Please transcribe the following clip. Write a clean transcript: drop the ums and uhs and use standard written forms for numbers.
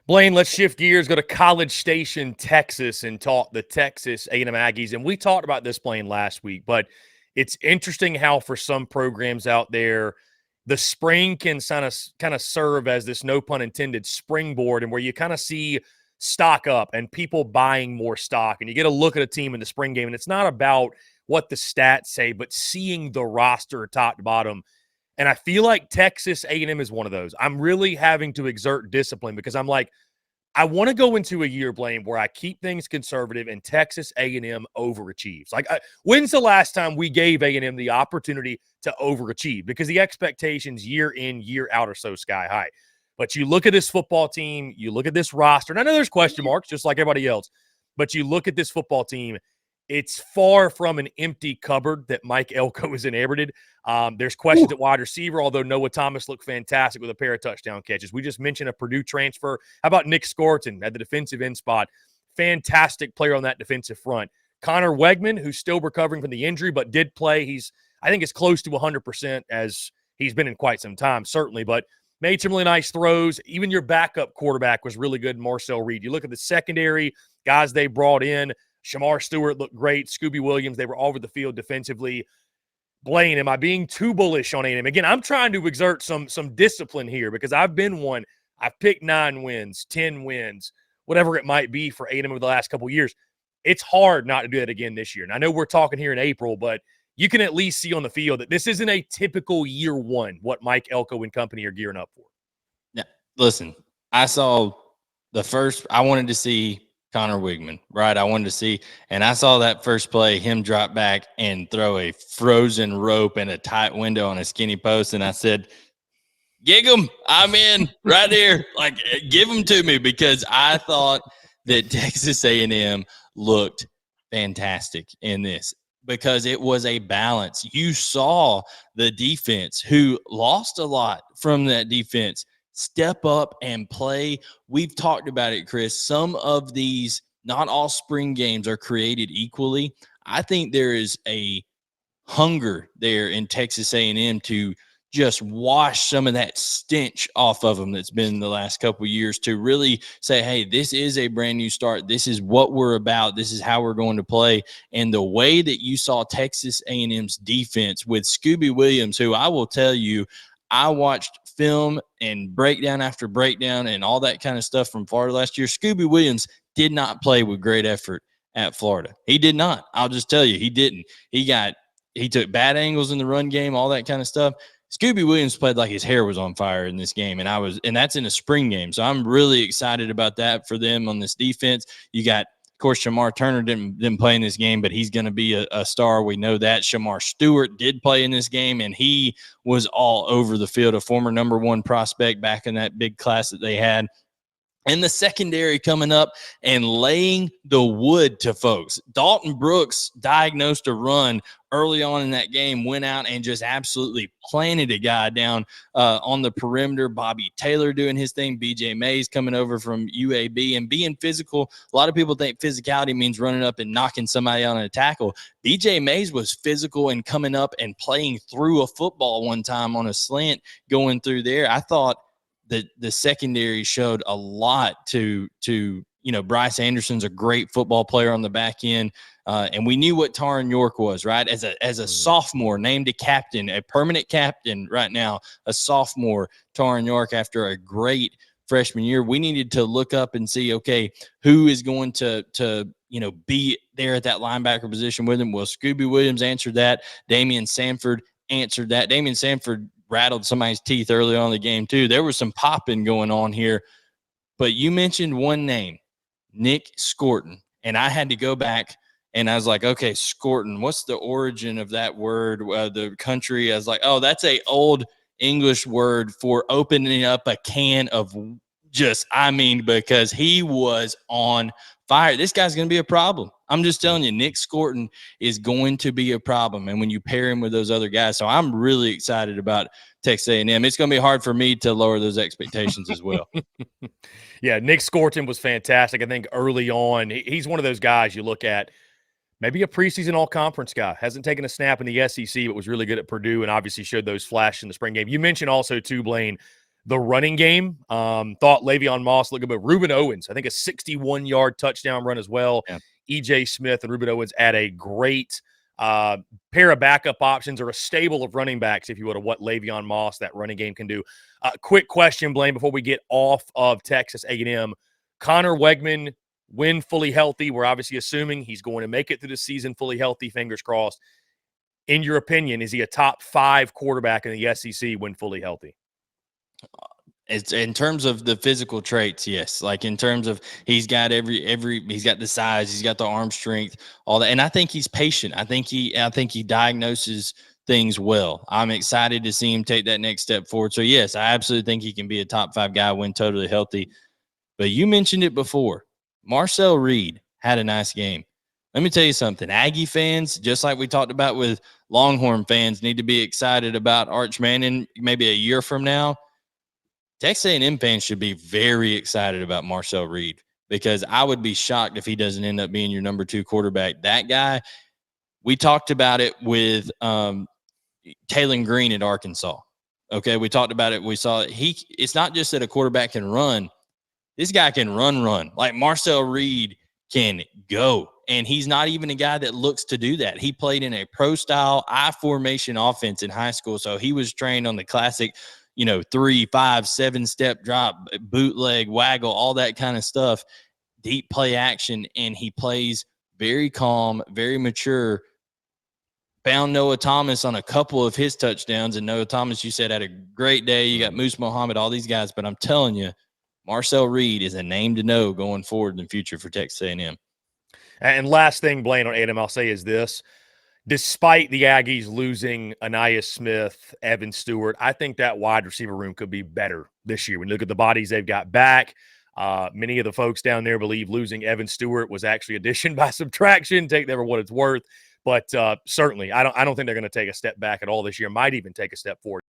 Blayne, let's shift gears, go to College Station, Texas, and talk the Texas A&M Aggies. And we talked about this, Blayne, last week, but it's interesting how for some programs out there, the spring can kind of serve as this, no pun intended, springboard, and where you kind of see stock up and people buying more stock. And you get a look at a team in the spring game, and it's not about what the stats say, but seeing the roster top to bottom. And I feel like Texas A&M is one of those. I'm really having to exert discipline because I'm like, I want to go into a year, Blayne, where I keep things conservative and Texas A&M overachieves. When's the last time we gave A&M the opportunity to overachieve? Because the expectations year in, year out are so sky high. But you look at this football team, you look at this roster, and I know there's question marks just like everybody else, but you look at this football team, it's far from an empty cupboard that Mike Elko has inherited. There's questions at wide receiver, although Noah Thomas looked fantastic with a pair of touchdown catches. We just mentioned a Purdue transfer. How about Nick Scorton at the defensive end spot? Fantastic player on that defensive front. Connor Wegman, who's still recovering from the injury, but did play. I think, as close to 100% as he's been in quite some time, certainly, but made some really nice throws. Even your backup quarterback was really good, Marcel Reed. You look at the secondary, guys they brought in. Shamar Stewart looked great. Scooby Williams, they were all over the field defensively. Blayne, am I being too bullish on A&M? Again, I'm trying to exert some discipline here because I've been one. I've picked 9 wins, 10 wins, whatever it might be for A&M over the last couple of years. It's hard not to do that again this year. And I know we're talking here in April, but you can at least see on the field that this isn't a typical year one, what Mike Elko and company are gearing up for. Yeah, listen, I saw I wanted to see Connor Wigman, right? I wanted to see, and I saw that first play, him drop back and throw a frozen rope in a tight window on a skinny post, and I said, gig him, I'm in right here. Like, give him to me, because I thought that Texas A&M looked fantastic in this because it was a balance. You saw the defense, who lost a lot from that defense, step up and play. We've talked about it, Chris. Some of these, not all spring games are created equally. I think there is a hunger there in Texas A&M to just wash some of that stench off of them that's been the last couple of years, to really say, hey, this is a brand new start. This is what we're about. This is how we're going to play. And the way that you saw Texas A&M's defense with Scooby Williams, who I will tell you, I watched film and breakdown after breakdown and all that kind of stuff from Florida last year. Scooby Williams did not play with great effort at Florida. He did not. I'll just tell you, he didn't. He took bad angles in the run game, all that kind of stuff. Scooby Williams played like his hair was on fire in this game, and that's in a spring game. So I'm really excited about that for them on this defense. You got, of course, Shamar Turner didn't play in this game, but he's going to be a star. We know that. Shamar Stewart did play in this game, and he was all over the field, a former number 1 prospect back in that big class that they had. And the secondary coming up and laying the wood to folks. Dalton Brooks diagnosed a run early on in that game, went out and just absolutely planted a guy down on the perimeter. Bobby Taylor doing his thing. BJ Mays coming over from UAB and being physical. A lot of people think physicality means running up and knocking somebody out on a tackle. BJ Mays was physical and coming up and playing through a football one time on a slant going through there. I thought the secondary showed a lot to Bryce Anderson's a great football player on the back end. And we knew what Taron York was, right? As a sophomore, named a captain, a permanent captain right now, a sophomore, Taron York, after a great freshman year. We needed to look up and see, okay, who is going to be there at that linebacker position with him? Well, Scooby Williams answered that. Damian Sanford answered that. Damian Sanford rattled somebody's teeth early on in the game too. There was some popping going on here. But you mentioned one name, Nick Scorton. And I had to go back and I was like, okay, Scorton, what's the origin of that word? The country, I was like, oh, that's a old English word for opening up a can of because he was on fire. This guy's going to be a problem. I'm just telling you, Nick Scorton is going to be a problem. And when you pair him with those other guys, so I'm really excited about Texas A&M. It's going to be hard for me to lower those expectations as well. Yeah, Nick Scorton was fantastic. I think early on, he's one of those guys you look at, maybe a preseason all-conference guy. Hasn't taken a snap in the SEC, but was really good at Purdue and obviously showed those flashes in the spring game. You mentioned also, too, Blayne, The running game, thought Le'Veon Moss looked good, but Reuben Owens, I think a 61-yard touchdown run as well. Yeah. E.J. Smith and Reuben Owens add a great pair of backup options or a stable of running backs, if you will, of what Le'Veon Moss, that running game, can do. Quick question, Blayne, before we get off of Texas A&M. Connor Wegman, when fully healthy, we're obviously assuming he's going to make it through the season fully healthy, fingers crossed. In your opinion, is he a top 5 quarterback in the SEC when fully healthy? It's in terms of the physical traits, yes. Like in terms of he's got he's got the size, he's got the arm strength, all that. And I think he's patient. I think he diagnoses things well. I'm excited to see him take that next step forward. So yes, I absolutely think he can be a top 5 guy when totally healthy. But you mentioned it before. Marcel Reed had a nice game. Let me tell you something. Aggie fans, just like we talked about with Longhorn fans, need to be excited about Arch Manning maybe a year from now. Texas A&M fans should be very excited about Marcel Reed, because I would be shocked if he doesn't end up being your number 2 quarterback. That guy, we talked about it with Taylon Green at Arkansas. Okay, we talked about it. We saw it. It's not just that a quarterback can run. This guy can run. Like Marcel Reed can go. And he's not even a guy that looks to do that. He played in a pro-style I-formation offense in high school, so he was trained on the classic, 3, 5, 7-step drop, bootleg, waggle, all that kind of stuff, deep play action, and he plays very calm, very mature. Found Noah Thomas on a couple of his touchdowns, and Noah Thomas, you said, had a great day. You got Moose Muhammad, all these guys, but I'm telling you, Marcel Reed is a name to know going forward in the future for Texas A&M. And last thing, Blayne, on A&M, I'll say is this. Despite the Aggies losing Aniyah Smith, Evan Stewart, I think that wide receiver room could be better this year. When you look at the bodies they've got back, many of the folks down there believe losing Evan Stewart was actually addition by subtraction. Take that for what it's worth. But certainly, I don't think they're going to take a step back at all this year. Might even take a step forward.